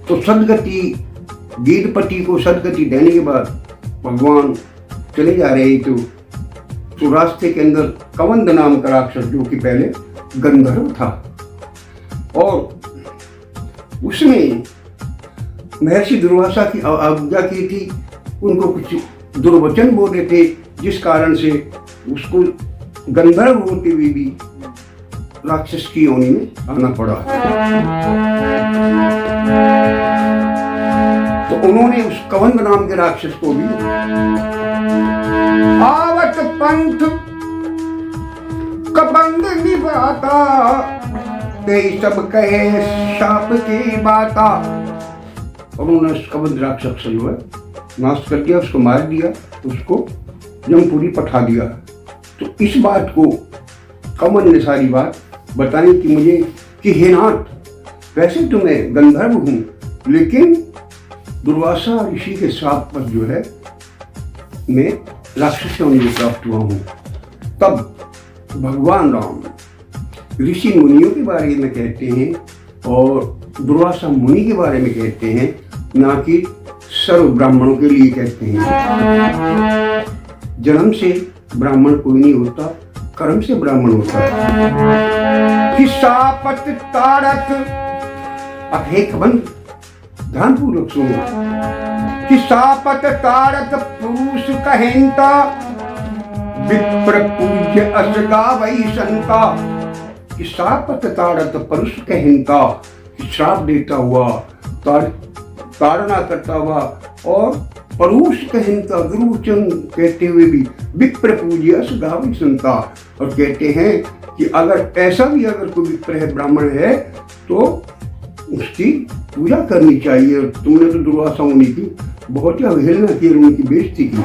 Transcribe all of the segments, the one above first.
तो सदगति गिरपति को सदगति देने के बाद भगवान चले जा रहे तो रास्ते के अंदर कवंद नाम का राक्षस जो कि पहले गंधर्व था और उसने महर्षि दुर्वासा की आज्ञा की थी, उनको कुछ दुर्वचन बोले थे जिस कारण से उसको गंधर्व होते हुए भी राक्षस की योनि में आना पड़ा। तो उन्होंने उस कवंद नाम के राक्षस को भी आवत पंथ कबंद निभाता ते सब कहे शाप की बाता। और उन्होंने उस कबंद राक्षस से जो है नाश कर दिया, उसको मार दिया, उसको यमपुरी पठा दिया। तो इस बात को कमल ने सारी बात बताई कि मुझे कि हे नाथ, वैसे तो मैं गंधर्व हूँ लेकिन दुर्वासा ऋषि के श्राप पर जो है मैं राक्षस योनि में प्राप्त हुआ हूँ। तब भगवान राम ऋषि मुनियों के बारे में कहते हैं और दुर्वासा मुनि के बारे में कहते हैं, ना कि सर्व ब्राह्मणों के लिए कहते हैं। जन्म से ब्राह्मण कोई नहीं होता, कर्म से ब्राह्मण होता है। कि शापत तारक, अब हे कबंद ध्यानपूर्वक सुनो, कि शापत तारक पुरुष कहेंता विप्र पूज्य असगा वही संता। कि शापत तारक पुरुष कहेंता, श्राप देता हुआ, ताड़ना करता हुआ और परुष कहता दुर्वचन कहते हुए भी विप्र पूज्य असगा वही संता। और कहते हैं कि अगर ऐसा भी अगर कोई विप्र है, ब्राह्मण है, तो उसकी पूजा करनी चाहिए। और तुमने तो दुर्वासा मुनि की बहुत ही अवहेलना की, उनकी बेइज्जती की।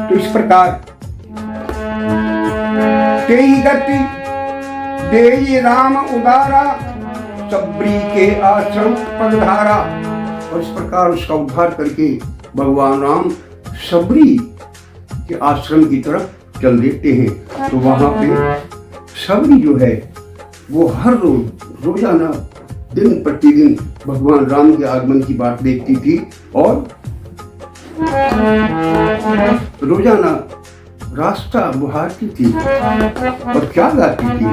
तो इस प्रकार तेई गति देई राम उदारा सबरी के आश्रम पगधारा। और इस प्रकार उसका उद्धार करके भगवान राम सबरी के आश्रम की तरफ चल देते हैं। तो वहां पे सबरी जो है वो हर रोजाना दिन प्रतिदिन भगवान राम के आगमन की बात देखती थी और रोजाना रास्ता बुहारती थी और क्या गाती थी,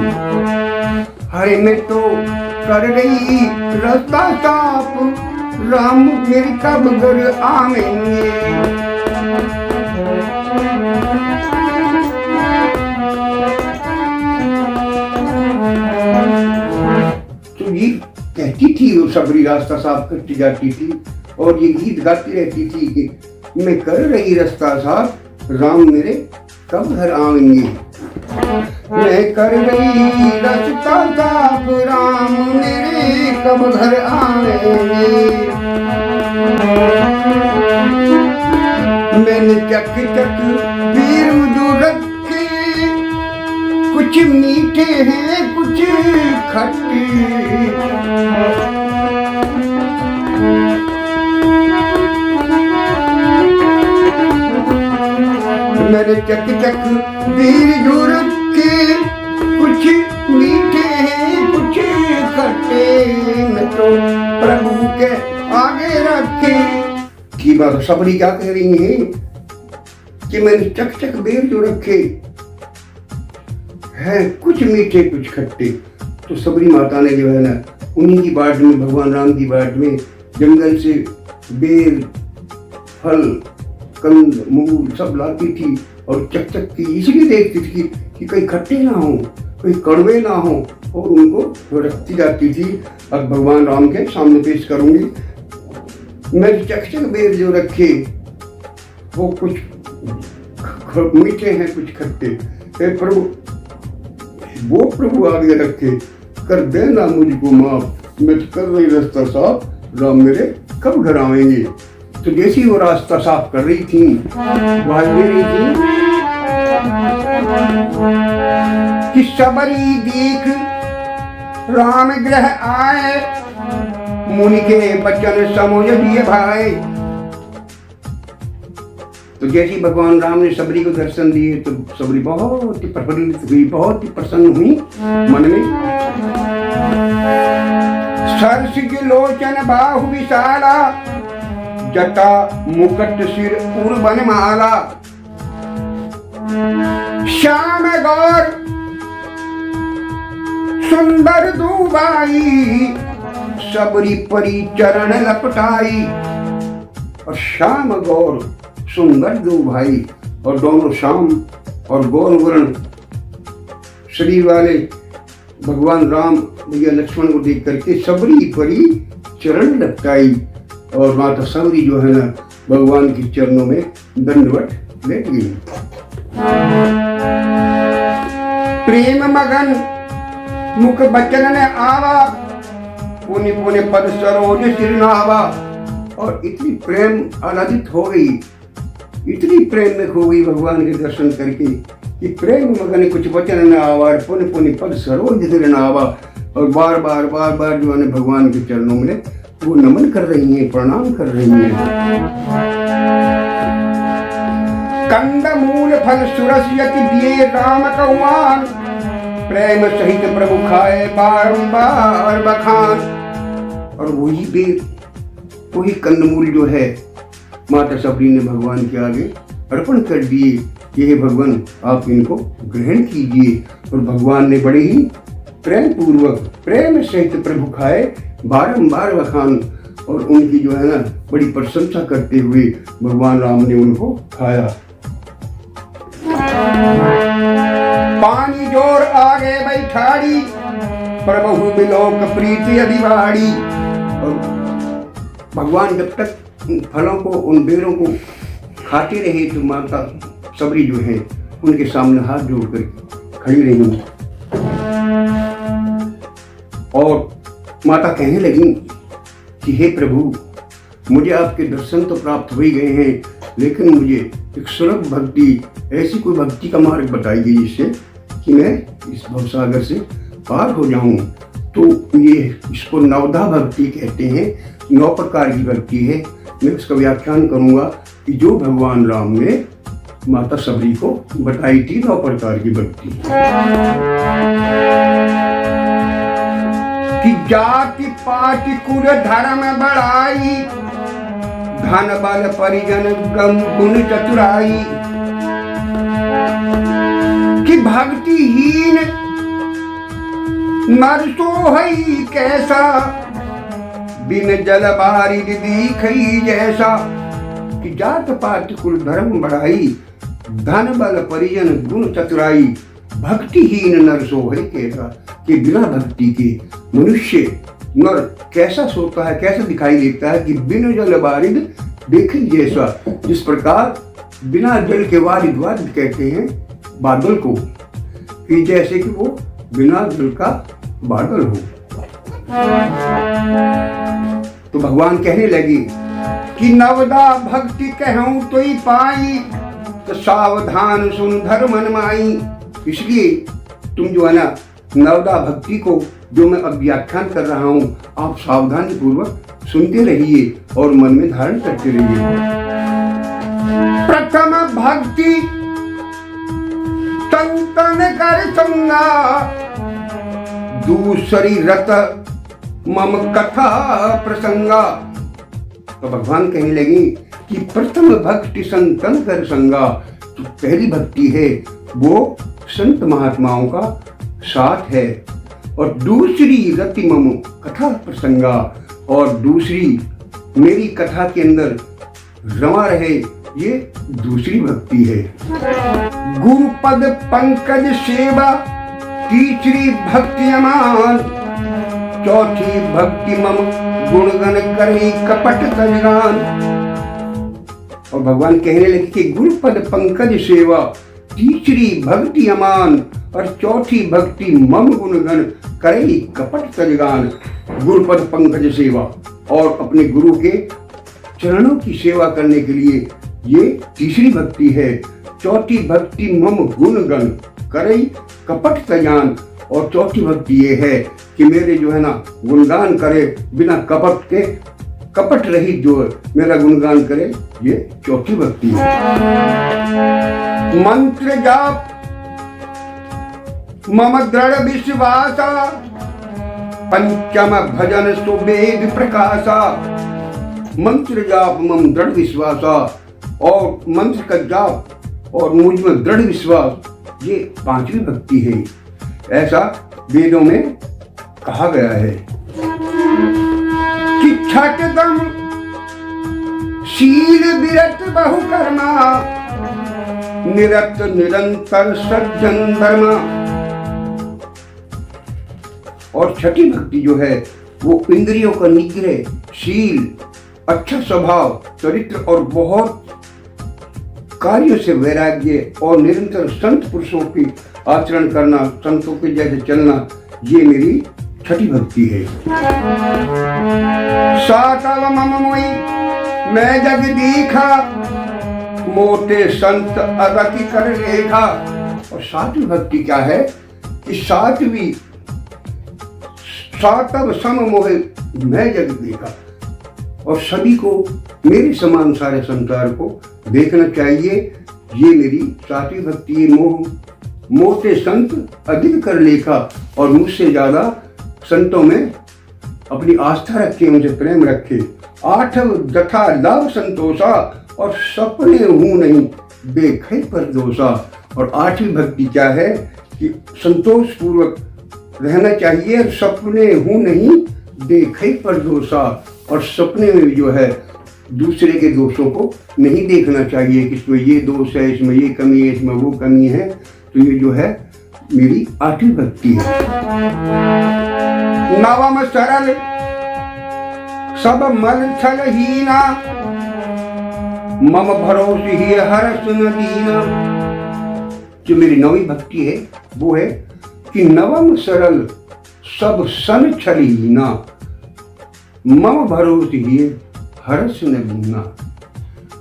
हरे में तो कर रही रास्ता साफ, राम मेरे कब घर आवेंगे। तो ये कहती थी, वो सबरी रास्ता साफ करती जाती थी और ये गीत गाती रहती थी कि मैं कर रही रास्ता साफ, राम मेरे कब घर आएंगे। मैं कर रही रास्ता साफ, राम मेरे कब घर आएंगे। मैंने चक चक वीर जो रखे, कुछ मीठे हैं कुछ खट्टे। मेरे चक चक वीर जो रखे, कुछ मीठे हैं कुछ खट्टे। मैं तो प्रभु के आगे रखे। की बात सबरी क्या कह रही है कि मैंने चक चक वीर जो रखे हैं, कुछ मीठे कुछ खट्टे। तो सबरी माता ने जो है ना, उन्हीं की बाट में, भगवान राम की बाट में जंगल से बेर फल कंद मूल सब लाती थी और चक चक की इसलिए देखती थी कि कहीं खट्टे ना हो, कहीं कड़वे ना हो, और उनको रखती जाती थी। अब भगवान राम के सामने पेश करूंगी। मेरे चक चक बेर जो रखे वो कुछ मीठे हैं कुछ खट्टे। हे प्रभु, वो प्रभु आगे रखे, कर देना मुझको माफ, मैं कर रही रास्ता साफ, राम मेरे कब घर आएंगे। तो जैसी वो रास्ता साफ कर रही थी, वहां ले रही थी कि सबरी देख राम ग्रह आए, मुनि के बचन समझ दिए भाई। तो जैसे ही भगवान राम ने सबरी को दर्शन दिए तो सबरी बहुत ही प्रफुल्लित हुई, बहुत ही प्रसन्न हुई मन में। सरसिज लोचन बाहु विशाला, जटा मुकुट सिर उर्वन माला। श्याम गौर सुंदर दुबाई, सबरी परी चरण लपटाई। और श्याम गौर सुंदर दो भाई, और दोनों श्याम और गौर वर्ण शरीर वाले भगवान राम भैया लक्ष्मण को देख करके सबरी परी चरण लपटाई। और माता सबरी जो है ना भगवान के चरणों में दंडवत लेट गई। प्रेम मगन मुख बचन ने आवा, पुनि पुनि पद सरोज सिर नावा। और इतनी प्रेम आराधित हो गई, इतनी प्रेम में खो गई भगवान के दर्शन करके कि प्रेम मगन कुछ वचन न आवा, पुनि पुनि पद सरोज सिर नावा। और बार बार जो है भगवान के चरणों में वो नमन कर रही हैं, प्रणाम कर रही हैं। कंद मूल फल सुरस यति दिए राम कौआन, प्रेम सहित प्रभु खाए बारंबार बखान। और वही बेर, वही कंदमूल जो है माता सबरी ने भगवान के आगे अर्पण कर दिए कि हे भगवान आप इनको ग्रहण कीजिए। और भगवान ने बड़े ही प्रेम पूर्वक प्रेम सहित प्रभु खाए बारंबार बखान। और उनकी जो है ना बड़ी प्रशंसा करते हुए भगवान राम ने उनको खाया। पानी जोर आगे बैठाड़ी, प्रभु बिलोक प्रीति अभिवाड़ी। और भगवान जब तक उन फलों को, उन बेरों को खाते रहे तो माता सबरी जो है उनके सामने हाथ जोड़कर खड़ी रही। और माता कहने लगी कि हे प्रभु, मुझे आपके दर्शन तो प्राप्त हो ही गए हैं, लेकिन मुझे एक सुलभ भक्ति, ऐसी कोई भक्ति का मार्ग बताइए जिससे कि मैं इस भवसागर से पार हो जाऊं। तो ये इसको नवधा भक्ति कहते हैं, 9 प्रकार की भक्ति है। मैं उसका व्याख्यान करूंगा कि जो भगवान राम ने माता सबरी को बताई थी 9 प्रकार की भक्ति। कि जाति पाति कुल धर्म बढ़ाई, धन बल परिजन गुण चतुराई। कि भक्तिहीन नर सोहई कैसा, बिन जल बारिद दीखई जैसा। कि जात पात कुल धर्म बढ़ाई, धन बल परिजन गुण चतुराई। भक्तिहीन नर सोहई कैसा, कि बिना भक्ति के मनुष्य नर कैसा सोता है, कैसा दिखाई देता है। कि बिन जल बारिद देखी जैसा, जिस प्रकार बिना जल के वारिद, वारिद कहते हैं बादल को, कि जैसे कि वो बिना जल का बादल हो। तो भगवान कहने लगे कि नवदा भक्ति कहूं तो ही पाई, तो सावधान सुन धर्म मन माई। इसलिए तुम जो है ना नवदा भक्ति को जो मैं अब व्याख्यान कर रहा हूं, आप सावधानी पूर्वक सुनते रहिए और मन में धारण करते रहिए। प्रथम भक्ति संतन कर संगा, दूसरी रत मम कथा प्रसंगा। तो भगवान कहने लगे कि प्रथम भक्ति संतन कर संगा, तो पहली भक्ति है वो संत महात्माओं का साथ है। और दूसरी रति मम कथा प्रसंगा, और दूसरी मेरी कथा के अंदर रमा रहे, ये दूसरी भक्ति है। गुरुपद पंकज सेवा, तीसरी भक्ति अमान, चौथी भक्ति मम गुणगन करे कपट तजगान। और भगवान कहने लगे कि गुरुपद पंकज सेवा, तीसरी भक्ति अमान, और चौथी भक्ति मम गुणगन करे कपट तजगान। गुरुपद पंकज सेवा, और अपने गुरु के चरणों की सेवा करने के लिए ये तीसरी भक्ति है। चौथी भक्ति मम गुणगन करे कपट तजगान, और चौथी भक्ति ये है कि मेरे जो है ना गुणगान करे बिना कपट के, कपट रहित जो मेरा गुणगान करे, ये चौथी भक्ति है। मंत्र जाप मम दृढ़ विश्वासा, पंचम भजन सुवेद प्रकाशा। मंत्र जाप मम दृढ़ विश्वासा, और मंत्र का जाप और मुझ में दृढ़ विश्वास, ये पांचवी भक्ति है, ऐसा वेदों में कहा गया है। कि छठ दम शील विरत बहुकर्मा, निरत निरंतर सज्जन धर्मा। और छठी भक्ति जो है वो इंद्रियों का निग्रह, शील, अच्छा स्वभाव, चरित्र और बहुत कार्यों से वैराग्य और निरंतर संत पुरुषों की आचरण करना, संतों के जैसे चलना, ये मेरी छठी भक्ति है। सातव मम मोई मैं जग दीखा, मोटे संत अगति कर लेखा। और सातवीं भक्ति क्या है कि सातव सम मोहे मैं जग देखा, और सभी को मेरे समान सारे संसार को देखना चाहिए। ये मेरी सातवीं भक्ति है। मोटे संत अधिक कर लेखा, और मुझसे ज्यादा संतों में अपनी आस्था रखे, उनसे प्रेम रखे। आठव जथा लाभ संतोषा, और सपने हूं नहीं देखे पर दोषा। और आठवीं भक्ति क्या है कि संतोष पूर्वक रहना चाहिए, सपने हूं नहीं देखे पर दोषा। और सपने में जो है दूसरे के दोषों को नहीं देखना चाहिए कि इसमें ये दोष है, इसमें ये कमी है, इसमें वो कमी है। तो ये जो है मेरी आठवीं भक्ति है। नवम सरल सब मल छल हीना, मम भरोसे ही हर्ष न दीना। जो मेरी नवी भक्ति है वो है कि नवम सरल सब सन छल हीना, मम भरोसे ही हर्ष न दीना।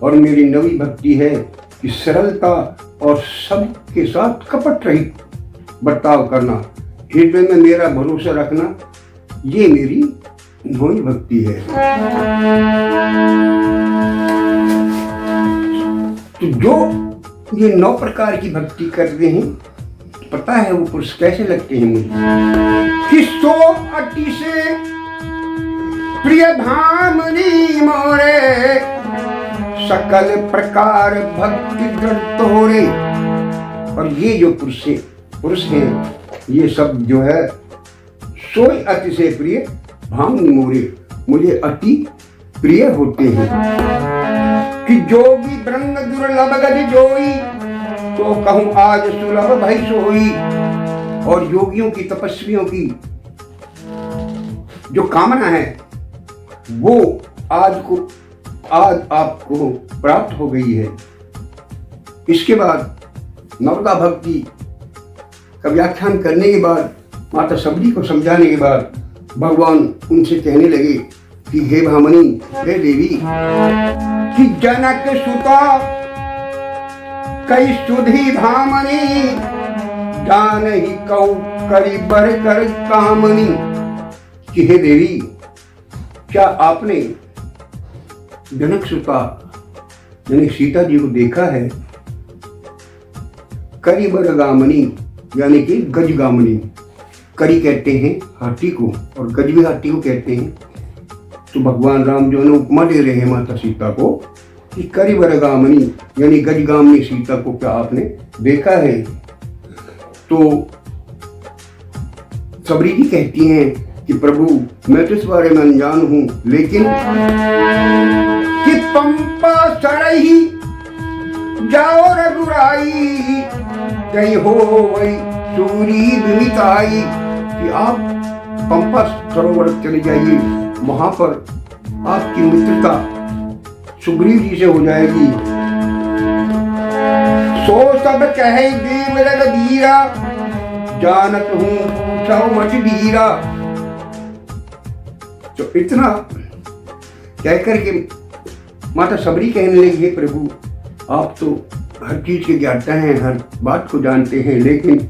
और मेरी नवी भक्ति है कि सरलता और सबके साथ कपट रहित बर्ताव करना, हृदय में मेरा भरोसा रखना, ये मेरी नवी भक्ति है। तो जो ये 9 प्रकार की भक्ति करते हैं, पता है वो पुरुष कैसे लगते हैं मुझे कि सो अति से प्रिय भामनी मोरे, सकल प्रकार भक्ति दृढ़ तोरे। और ये जो पुरुष हैं ये सब जो है सोई अति से प्रिय भामनी मोरे, मुझे अति प्रिय होते हैं। कि जोगी ब्रह्म दुर्लभ गति जोई, तो कहूँ आज सुलभ भई सोई। और योगियों की, तपस्वियों की जो कामना है वो आज आपको प्राप्त हो गई है। इसके बाद नवदा भक्ति का व्याख्यान करने के बाद, माता सबरी को समझाने के बाद, भगवान उनसे कहने लगे कि हे भामनी, हे देवी, कि जनक सुता कई सुधी भामनी, जान ही कौ करी बर कर कामनी। कि हे देवी, क्या आपने जनक सुता यानी सीता जी को देखा है? करी बर गामनी यानी कि गजगामनी। करी कहते हैं हाथी को और गज भी हाथी को कहते हैं। तो भगवान राम जो है उपमा दे रहे हैं माता सीता को कि करी बर गामनी यानी गजगामनी सीता को क्या आपने देखा है? तो सबरी जी कहती हैं कि प्रभु मैं तो इस बारे में अनजान हूं, लेकिन कि पंपा सड़ही जाओ रघुराई, कहीं हो वही सूरी विमिताई। कि आप पंपा सरोवर चले जाइए, वहां पर आपकी मित्रता सुग्रीव जी से हो जाएगी। सो सब कहे देव रघुवीरा, जानत हूं पूछो मत धीरा। तो इतना कहकर के माता सबरी कहने लगी, हे प्रभु आप तो हर चीज के ज्ञाता हैं, हर बात को जानते हैं, लेकिन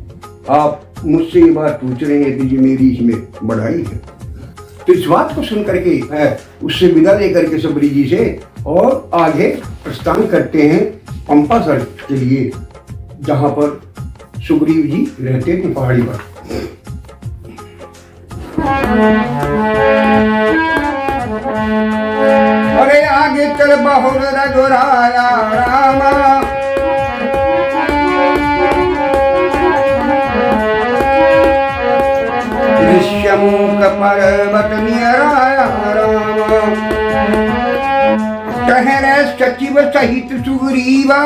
आप मुझसे ये बात पूछ रहे हैं तो ये मेरी इसमें बड़ाई है। तो इस बात को सुन करके उससे विदा लेकर के सबरी जी से और आगे प्रस्थान करते हैं पंपा सर के लिए, जहां पर सुग्रीव जी रहते थे पहाड़ी पर। अरे आगे चल बहुर रघुराया रामा, ऋष्यमुख पर्वत नियराया रामा, कहरे सचिव सहित सुग्रीवा,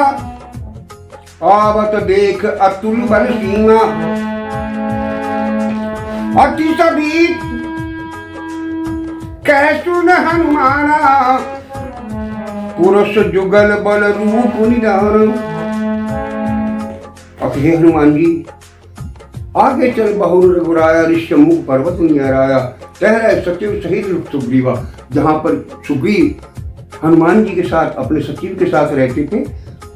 आवत देख अतुल बल सीमा, अति सभी कह सुन हनुमाना, पुरुष जुगल बल रूप निधान। अब हे हनुमान जी, आगे चल बहुर रघुराया, ऋष्यमुख पर्वत नियराया, कह रहे सचिव सहित सुग्रीवा, जहां पर सुग्रीव हनुमान जी के साथ अपने सचिव के साथ रहते थे।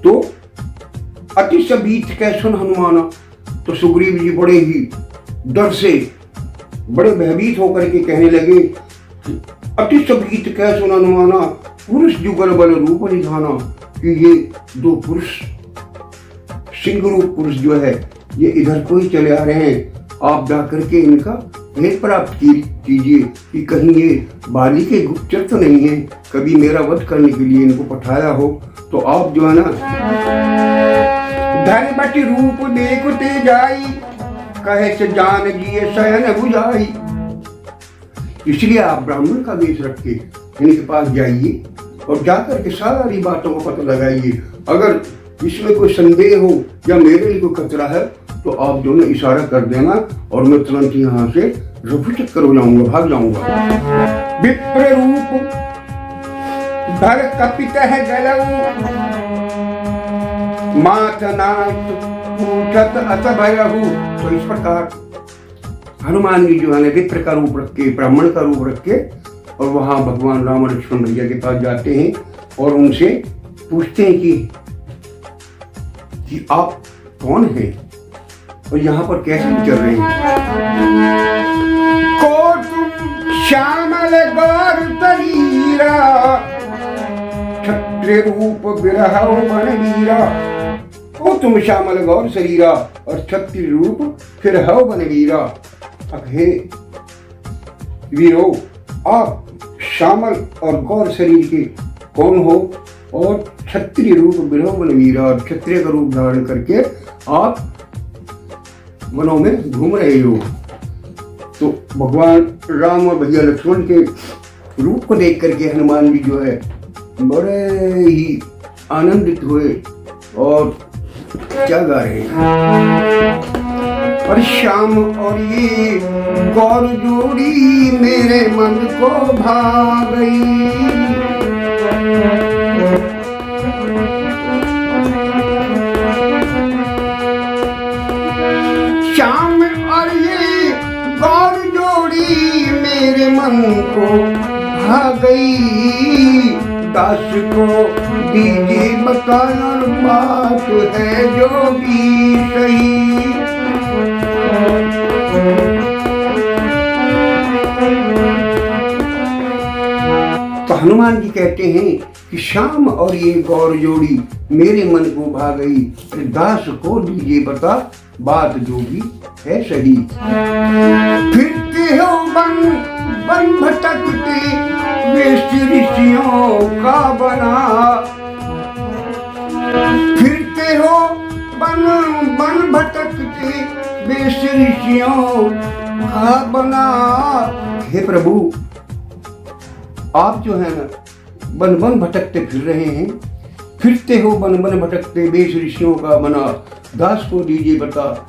तो अति सबीत कह सुन हनुमाना, तो सुग्रीव जी बड़े ही डर से बड़े भयभीत होकर के कहने लगे, अति सबीत कह सुन हनुमाना, पुरुष जुगल बल रूप निधाना, कि ये दो पुरुष सिंह रूप पुरुष जो है ये इधर को ही चले आ रहे हैं, आप जाकर के इनका भेद प्राप्त कीजिए कि कहीं ये बाली के गुप्तचर तो नहीं है, कभी मेरा वध करने के लिए इनको पठाया हो। तो आप जो है ना, धनबट रूप देखते जाई, कहे से जान जिए शयन बुझाई। इसलिए आप ब्राह्मण का वेश रख के इनके पास जाइए और जाकर के सारी बातों का पता लगाइए। अगर इसमें कोई संदेह हो या मेरे लिए कोई खतरा है तो आप जो है इशारा कर देना और मैं तुरंत यहाँ से रफूचक्कर हो जाऊंगा, भाग जाऊंगा। विप्र रूप धर कपित है गलऊ, माथ नाथ पूछत अस भयहु। तो इस प्रकार हनुमान जी जो है विप्र का रूप रख के, ब्राह्मण का रूप रख के, और वहां भगवान राम और लक्ष्मण भैया के पास जाते हैं और उनसे पूछते हैं कि आप कौन हैं और यहाँ पर कैसे चल रहे हैं। को तुम श्यामल गौर शरीरा, क्षत्रिय रूप बिरहौ बनवीरा। को तुम श्यामल गौर शरीरा और क्षत्रिय रूप बिरहौ बनवीरा। हे वीरो, आप श्यामल और गौर शरीर के कौन हो और क्षत्रिय रूप बिरहौ बनवीरा, और क्षत्रिय का रूप धारण करके आप वनों में घूम रहे हो। तो भगवान राम और भैया लक्ष्मण के रूप को देख करके हनुमान जी जो है बड़े ही आनंदित हुए और क्या गा रहे हैं, और श्याम और ये गौर जोड़ी मेरे मन को भा गई। श्याम और ये गौर जोड़ी मेरे मन को भा गई। दास को दीजिए बताया बात है जो भी सही। तो हनुमान जी कहते हैं कि श्याम और ये गौर जोड़ी मेरे मन को भा गई। दास को दीजिए बता बात जो भी है सही। फिरते हो बन बन भटकते वेश ऋषियों का बना। फिरते हो बन बन भटकते वेश ऋषियों का बना। हे प्रभु, आप जो है ना बन बन भटकते फिर रहे हैं। फिरते हो बन बन भटकते वेश ऋषियों का बना। दास को दीजिए बता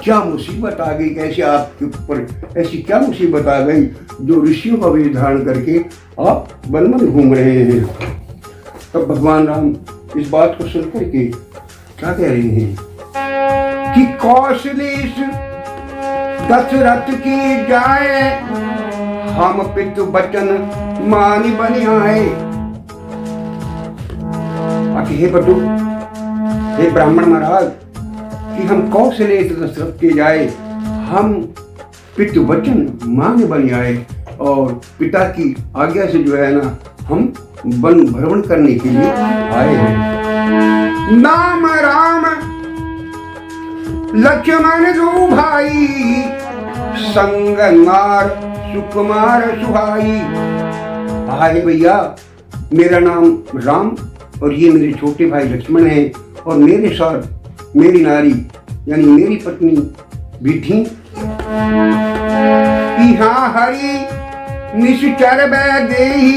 क्या मुसीबत आ गई, कैसे आपके ऊपर ऐसी क्या मुसीबत आ गई जो ऋषियों का वेश धारण करके आप बन बन घूम रहे हैं। तब भगवान राम इस बात को सुन करके क्या कह रहे हैं कि कौशलेश दशरथ की जाए, हम पितु बचन मानी बन आए। हे बटू, हे ब्राह्मण महाराज, कि हम कौशलेश दशरथ के जाए, हम पितृ वचन मांग बन आए और पिता की आज्ञा से जो है ना हम वन भ्रमण करने के लिए आए हैं। नाम राम लक्ष्मण दो भाई, संग मार सुकुमार सुहाई। आए भैया, मेरा नाम राम और ये मेरे छोटे भाई लक्ष्मण हैं और मेरे साथ मेरी नारी यानी मेरी पत्नी भी थी। यहाँ हरि निश्चर देही,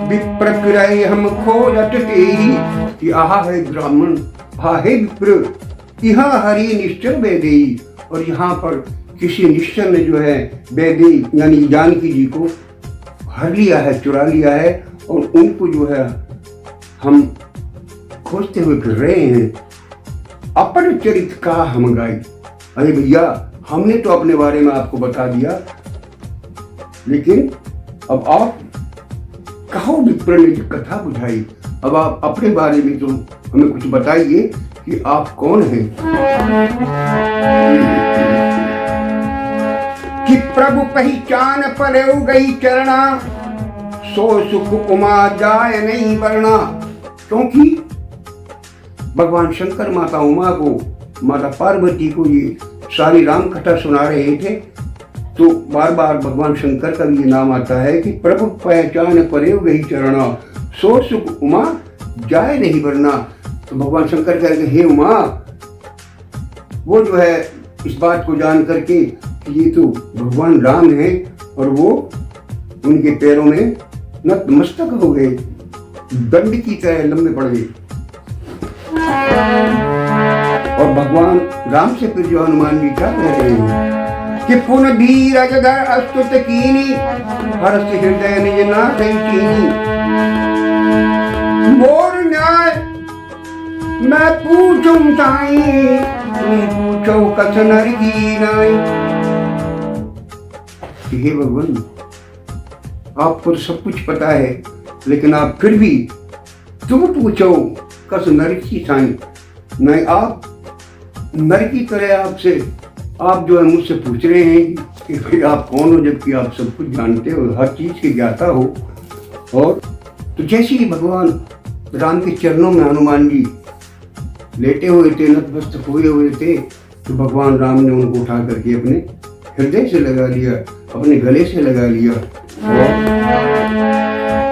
विप्र फिरय हम खोजत तेही। कि आहा है ब्राह्मण, आहा है विप्र, यहाँ हरि निश्चर देही। और यहाँ पर किसी निश्चर ने जो है वैदेही यानी जानकी जी को हर लिया है, चुरा लिया है और उनको जो है हम खोजते हुए फिर रहे हैं। अपन चरित का हम गाई। अरे भैया, हमने तो अपने बारे में आपको बता दिया, लेकिन अब आप कहो विप्र ने जो कथा बुझाई, अब आप अपने बारे में तो हमें कुछ बताइए कि आप कौन हैं। कि प्रभु पहचान पलेउ गई चरणा, सो सुख उमा जाए नहीं वरना। क्योंकि भगवान शंकर माता उमा को, माता पार्वती को ये सारी राम कथा सुना रहे थे, तो बार बार भगवान शंकर का भी ये नाम आता है कि प्रभु पहचान परेव गई चरणा, सो सुख उमा जाए नहीं वरना। तो भगवान शंकर कह रहे हे उमा, वो जो है इस बात को जान करके कि ये तो भगवान राम है और वो उनके पैरों में नतमस्तक हो गए, दंड की तरह लंबे पड़ गए। और भगवान राम से फिर जो हनुमान जी क्या कह रहे हैं कि पुन धीरज धर अस्तुत कीनी, हर्ष हृदय निज नाथ चीनी। मोर न्याय मैं पूछूं ताई, तुम पूछो कछ नर की नाई। हे भगवान, आपको सब कुछ पता है, लेकिन आप फिर भी तुम पूछो कस नर की साई। नहीं, आप नर की तरह आपसे आप जो है मुझसे पूछ रहे हैं कि भाई आप कौन हो, जबकि आप सब कुछ जानते हो, हर चीज की ज्ञाता हो। और तो जैसे ही भगवान राम के चरणों में हनुमान जी लेटे हुए थे, नतमस्तक हुए हुए थे, तो भगवान राम ने उनको उठा करके अपने हृदय से लगा लिया, अपने गले से लगा लिया।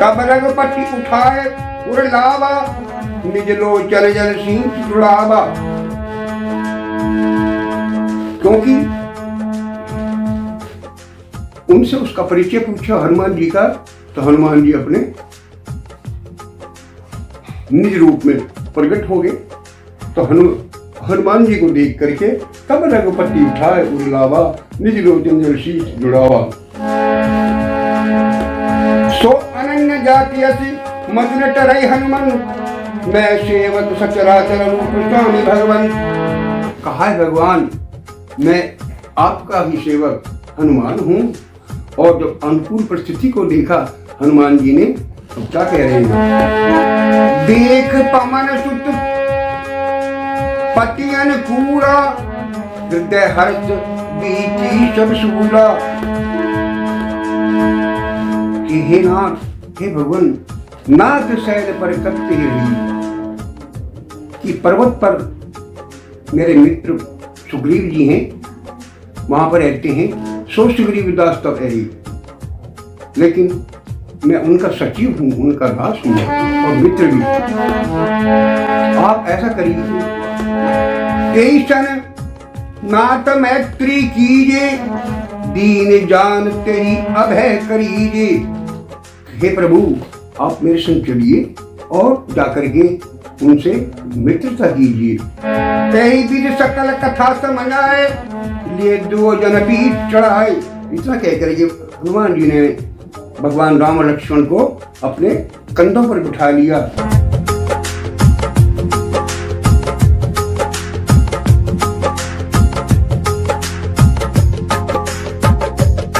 तब रघुपति उठाए उर लावा, निज लोचन जल सींच जुड़ावा। क्योंकि उनसे उसका परिचय पूछा हनुमान जी का, तो हनुमान जी अपने निज रूप में प्रकट हो गए। तो हनुमान जी को देख करके तब रघुपति उठाए उर लावा, निज लोचन जल सींच जुड़ावा। सो अनन्य जाति अति मदन टरई हनुमान, मैं सेवक सचराचर रूप स्वामी भगवान। कहा है भगवान, मैं आपका ही सेवक हनुमान हूँ। और जब अनुकूल परिस्थिति को देखा हनुमान जी ने, तो क्या कह रहे हैं, देख पवन सुत पति अनुकूला, हृदय हर्ष बीती सब सूला। कि हे नाथ, हे भगवान, नाथ शैल पर कत्ते रही। कि पर्वत पर मेरे मित्र सुग्रीव जी हैं, वहां पर रहते हैं, सो सुग्रीव दास तब है, लेकिन मैं उनका सचिव हूँ, उनका दास हूँ और मित्र भी। आप ऐसा करिए, नाथ मैत्री कीजिए, दीन जान तेरी अभय करीजे। हे प्रभु, आप मेरे संग चलिए और जाकर के उनसे मित्रता कीजिए। कई बीज सकल कथा समझ आए, लिए दो जन पीठ चढ़ाए। इतना कहकर के हनुमान जी ने भगवान राम और लक्ष्मण को अपने कंधों पर बिठा लिया।